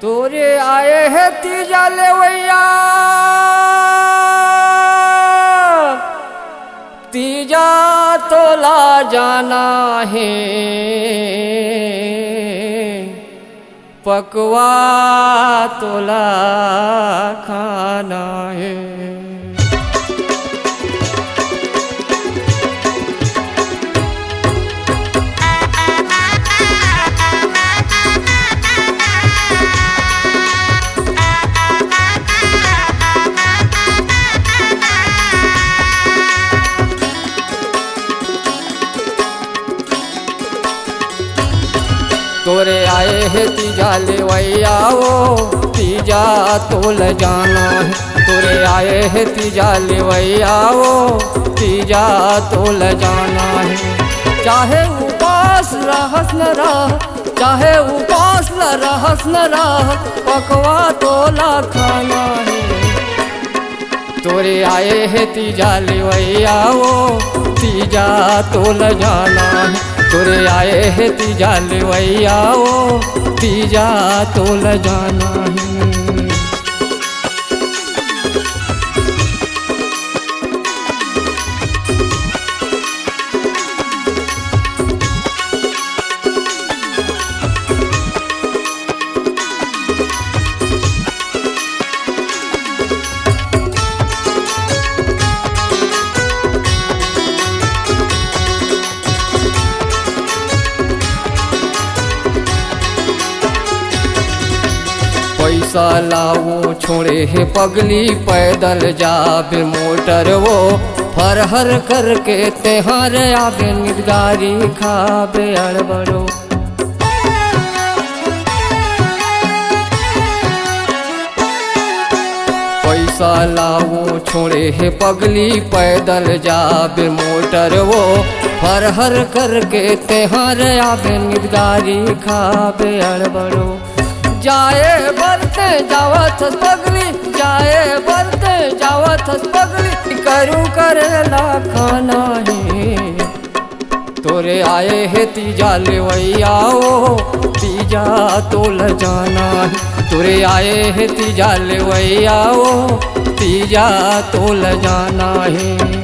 तोरे आए है तीजा लेवैया, तीजा तोला जाना है, पकवा तोला खाना है। तोरे आए है तीजा लेवैया वो, तीजा तोल जाना है। तोरे आए है तीजा लेवैया वो, तीजा तोल जाना है। चाहे उपास रहस न रह, चाहे उपास रहस न रह, पकवा तोला खाना है। तोरे आए है तीजा लेवैया वो, तीजा तोल जाना है। तोरे आए है तीजा लेवैया वो, तीजा तोल जाना है। पैसा लाओ छोड़े है पगली, पैदल जाबे मोटर वो, फरहर करके तेहार आबे निगारी खाबे अड़बड़ो। पैसा लाओ छोड़े है पगली, पैदल जाबे मोटर वो, फरहर करके तेहार आबे निगारी खाबे अड़बड़ो। जाए बरते जावत पगली, जाए बरते जावत पगली, करू करेला खाना है। तोरे आए है तीजा लेवैया वो, तीजा तोल जाना है। तोरे आए है तीजा लेवैया वो, तीजा तोल जाना है।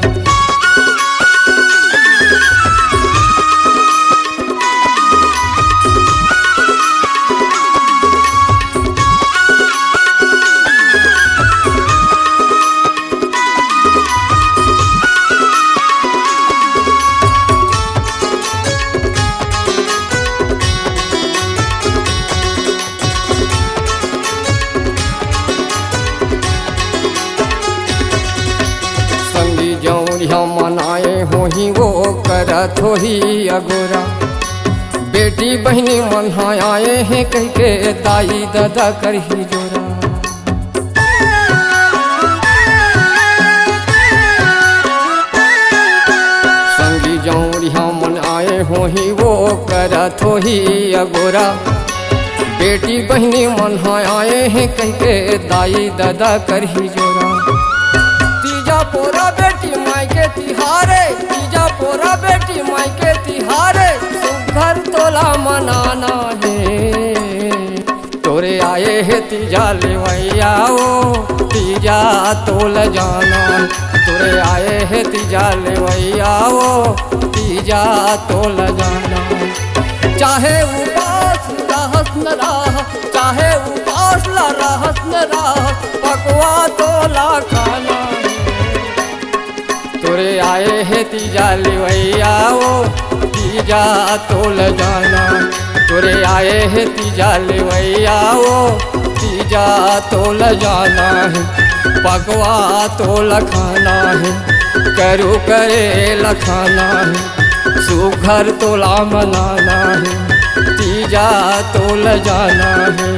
जौरिया मनाए हो ही वो करत हो ही अगोरा, बेटी बहनी मनाए हैं कह के दाई दादा कर ही जोरा। संगी जौरिया मनाए हो ही वो करत हो ही अगोरा, बेटी बहनी मनाए हैं कह के दाई दादा कर ही जोरा। तीजा पोरा बेटी माई के तिहारे, तीजा पोरा बेटी माई के तिहारे, घर तोला मनाना है। तोरे आए है तीजा लेवैया वो, तीजा तोल जाना है। तोरे आए है तीजा लेवैया वो, तीजा तोल जाना है। चाहे उपास रहस न रह, चाहे उपास रहस न रह, पकवा तोला खाना। तोरे आए है तीजा लेवैया वो, तीजा तोल जाना। तोरे आए है तीजा लेवैया वो, तीजा तोल जाना है। पकवा तोल खाना है, करू करे लखाना है, सुघर तोला मनाना है। तीजा तोल जाना है,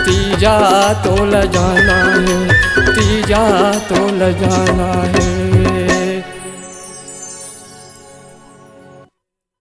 तीजा तोल जाना है, तीजा तोल जाना है।